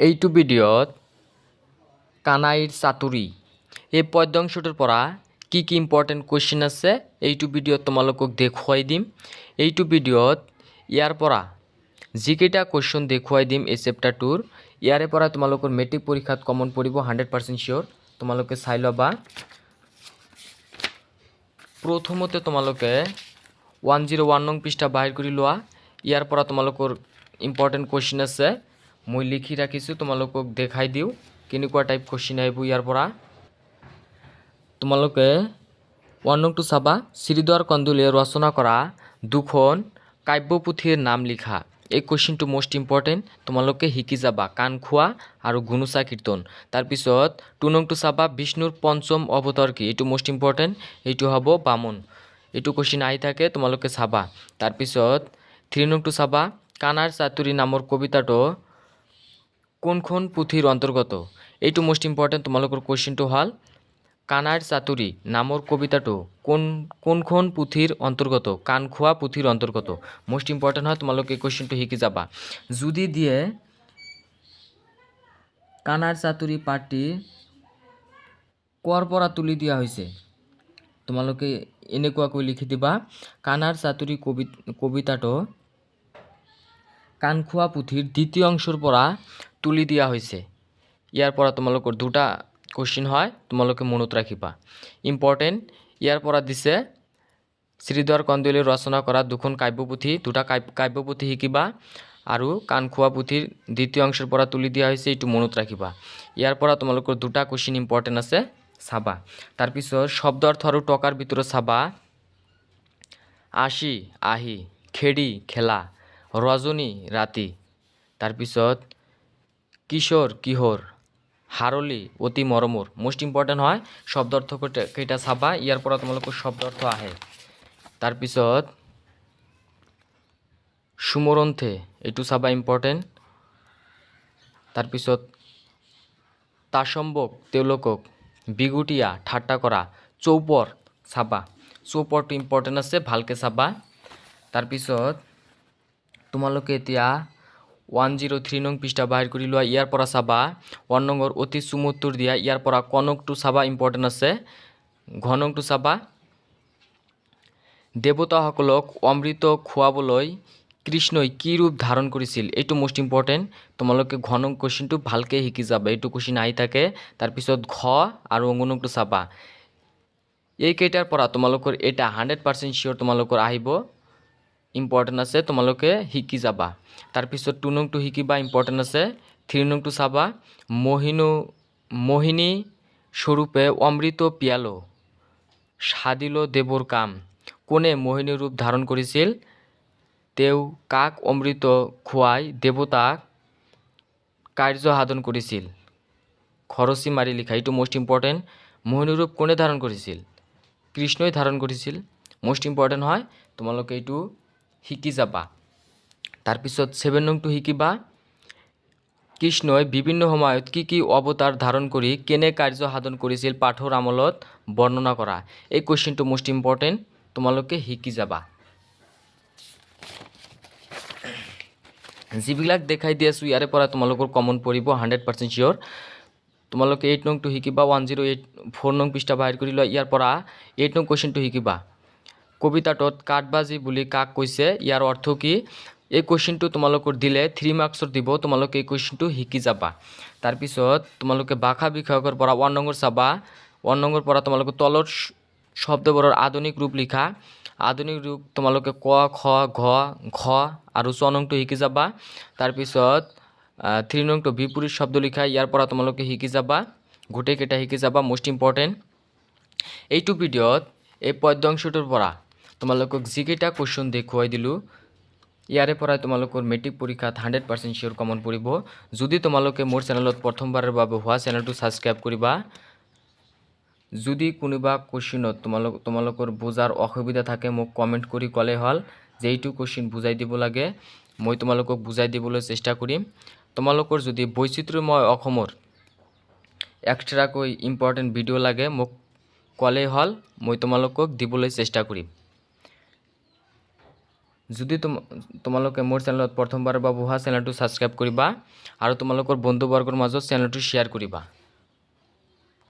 এইটো ভিডিঅ'ত কানাইৰ চাতুৰি এই পদ্যাংশটোৰ পৰা কি ইম্পৰ্টেণ্ট কুৱেশ্যন আছে এইটো ভিডিঅ'ত তোমালোকক দেখুৱাই দিম। এইটো ভিডিঅ'ত ইয়াৰ পৰা যিকেইটা কুৱেশ্যন দেখুৱাই দিম এই চেপ্টাৰটোৰ ইয়াৰে পৰা তোমালোকৰ মেট্ৰিক পৰীক্ষাত কমন পৰিব 100% চিয়'ৰ। তোমালোকে চাই ল'বা। প্ৰথমতে তোমালোকে 101 নং পৃষ্ঠা বাহিৰ কৰি লোৱা। ইয়াৰ পৰা তোমালোকৰ ইম্পৰ্টেণ্ট কুৱেশ্যন আছে, মই লিখি ৰাখিছোঁ, তোমালোকক দেখাই দিওঁ কেনেকুৱা টাইপ কুৱেশ্যন আহিব। ইয়াৰ পৰা তোমালোকে 1 নংটো চাবা। শ্ৰীধৰ কন্দলীয়ে ৰচনা কৰা দুখন কাব্যপুথিৰ নাম লিখা। এই কুৱেশ্যনটো মষ্ট ইম্পৰ্টেণ্ট, তোমালোকে শিকি যাবা। কাণখোৱা আৰু গুণোচা কীৰ্তন। তাৰপিছত 2 নংটো চাবা। বিষ্ণুৰ পঞ্চম অৱতাৰ কি? এইটো মষ্ট ইম্পৰ্টেণ্ট, এইটো হ'ব বামন। এইটো কুৱেশ্যন আহি থাকে, তোমালোকে চাবা। তাৰপিছত 3 নংটো চাবা। কানাৰ চাতুৰি নামৰ কবিতাটো কোনখন পুথিৰ অন্তৰ্গত? এইটো মষ্ট ইম্পৰ্টেণ্ট, তোমালোকৰ কুৱেশ্যনটো হ'ল কানাৰ চাতুৰি নামৰ কবিতাটো কোনখন পুথিৰ অন্তৰ্গত? কাণখোৱা পুথিৰ অন্তৰ্গত। মষ্ট ইম্পৰ্টেণ্ট হয়, তোমালোকে এই কুৱেশ্যনটো শিকি যাবা। যদি দিয়ে কানাৰ চাতুৰি পাঠটি কৰ পৰা তুলি দিয়া হৈছে, তোমালোকে এনেকুৱাকৈ লিখি দিবা। কানাৰ চাতুৰি কবিতাটো কাণখোৱা পুথিৰ দ্বিতীয় অংশৰ পৰা তুলি দিয়া হৈছে। ইয়াৰ পৰা তোমালোকৰ দুটা কুৱেশ্যন হয়, তোমালোকে মনত ৰাখিবা। ইম্পৰ্টেণ্ট ইয়াৰ পৰা দিছে শ্ৰীধৰ কন্দলীয়ে ৰচনা কৰা দুখন কাব্যপুথি, দুটা কাব্যপুথি শিকিবা আৰু কাণখোৱা পুথিৰ দ্বিতীয় অংশৰ পৰা তুলি দিয়া হৈছে, এইটো মনত ৰাখিবা। ইয়াৰ পৰা তোমালোকৰ দুটা কুৱেশ্যন ইম্পৰ্টেণ্ট আছে, চাবা। তাৰপিছত শব্দ অৰ্থ আৰু টকাৰ ভিতৰত চাবা। আশী আহি, খেদি খেলা, ৰজনী ৰাতি, তাৰপিছত কিশোৰ কিশোৰ, হাৰলি অতি মৰমৰ। মষ্ট ইম্পৰ্টেণ্ট হয়, শব্দ অৰ্থ কেইটা চাবা। ইয়াৰ পৰা তোমালোকৰ শব্দ অৰ্থ আহে। তাৰপিছত সুমৰন্থে, এইটো চাবা, ইম্পৰ্টেণ্ট। তাৰপিছত তাচম্বক তেওঁলোকক, বিগুটীয়া ঠাট্টা কৰা, চৌপৰ চাবা। চৌপৰটো ইম্পৰ্টেণ্ট আছে, ভালকৈ চাবা। তাৰপিছত তোমালোকে এতিয়া 103 নং পৃষ্ঠা বাহিৰ কৰি লোৱা। ইয়াৰ পৰা চাবা 1 নম্বৰ অতি চুমুত্তৰ দিয়া। ইয়াৰ পৰা ক নংটো চাবা, ইম্পৰ্টেণ্ট আছে। ঘ নংটো চাবা। দেৱতাসকলক অমৃত খুৱাবলৈ কৃষ্ণই কি ৰূপ ধাৰণ কৰিছিল? এইটো মষ্ট ইম্পৰ্টেণ্ট, তোমালোকে ঘ নং কুৱেশ্যনটো ভালকৈ শিকি যাবা। এইটো কুৱেশ্যন আহি থাকে। তাৰপিছত ঘ আৰু অ নংটো চাবা। এইকেইটাৰ পৰা তোমালোকৰ এটা 100% চিয়'ৰ তোমালোকৰ আহিব, ইম্পৰ্টেণ্ট আছে, তোমালোকে শিকি যাবা। তাৰপিছত 2 নংটো শিকিবা, ইম্পৰ্টেণ্ট আছে। 3 নংটো চাবা। মোহিনী স্বৰূপে অমৃত পিয়ালো, সাধিল দেৱৰ কাম। কোনে মোহিনী ৰূপ ধাৰণ কৰিছিল? তেওঁ কাক অমৃত খুৱাই দেৱতাক কাৰ্য সাধন কৰিছিল? খৰচী মাৰি লিখা। এইটো মষ্ট ইম্পৰ্টেণ্ট। মোহিনী ৰূপ কোনে ধাৰণ কৰিছিল? কৃষ্ণই ধাৰণ কৰিছিল। মষ্ট ইম্পৰ্টেণ্ট হয়, তোমালোকে এইটো শিকি যাবা। তাৰপিছত 7 নংটো শিকিবা। কৃষ্ণই বিভিন্ন সময়ত কি অৱতাৰ ধাৰণ কৰি কেনে কাৰ্য সাধন কৰিছিল পাঠৰ আমলত বৰ্ণনা কৰা। এই কুৱেশ্যনটো মষ্ট ইম্পৰ্টেণ্ট, তোমালোকে শিকি যাবা। যিবিলাক দেখাই দি আছোঁ ইয়াৰে পৰা তোমালোকৰ কমন পৰিব 100% চিয়'ৰ। তোমালোকে 8 নংটো শিকিবা। 104 নং পৃষ্ঠা বাহিৰ কৰি লোৱা। ইয়াৰ পৰা 8 নং কুৱেশ্যনটো শিকিবা। কবিতাটোত কাঠবাজি বুলি কাক কৈছে? ইয়াৰ অৰ্থ কি? এই কুৱেশ্যনটো তোমালোকৰ দিলে 3 মাৰ্কছৰ দিব, তোমালোকে এই কুৱেশ্যনটো শিকি যাবা। তাৰপিছত তোমালোকে ভাষা বিষয়কৰ পৰা 1 নম্বৰ চাবা। 1 নম্বৰ পৰা তোমালোকে তলৰ শব্দবোৰৰ আধুনিক ৰূপ লিখা। আধুনিক ৰূপ তোমালোকে ক, খ, ঘ, ঘ আৰু চ নংটো শিকি যাবা। তাৰপিছত 3 নংটো বিপৰীত শব্দ লিখা। ইয়াৰ পৰা তোমালোকে শিকি যাবা, গোটেইকেইটা শিকি যাবা, মষ্ট ইম্পৰ্টেণ্ট। এইটো ভিডিঅ'ত এই পদ্যাংশটোৰ পৰা তোমালোকক যিকেইটা কুৱেশ্যন দেখুৱাই দিলোঁ ইয়াৰে পৰাই তোমালোকৰ মেট্ৰিক পৰীক্ষাত 100% চিয়'ৰ কমন পৰিব। যদি তোমালোকে মোৰ চেনেলত প্ৰথমবাৰৰ বাবে হোৱা, চেনেলটো ছাবস্ক্ৰাইব কৰিবা। যদি কোনোবা কুৱেশ্যনত তোমালোকৰ বুজাৰ অসুবিধা থাকে মোক কমেণ্ট কৰি ক'লে হ'ল যে এইটো কুৱেশ্যন বুজাই দিব লাগে, মই তোমালোকক বুজাই দিবলৈ চেষ্টা কৰিম। তোমালোকৰ যদি বৈচিত্ৰ্যময় অসমৰ এক্সট্ৰাকৈ ইম্পৰ্টেণ্ট ভিডিঅ' লাগে মোক ক'লেই হ'ল, মই তোমালোকক দিবলৈ চেষ্টা কৰিম। যদি তোমালোকে মোৰ চেনেলত প্ৰথমবাৰ বাব হোৱা চেনেলটো ছাবস্ক্ৰাইব কৰিবা আৰু তোমালোকৰ বন্ধুবৰ্গৰ মাজত চেনেলটো শ্বেয়াৰ কৰিবা।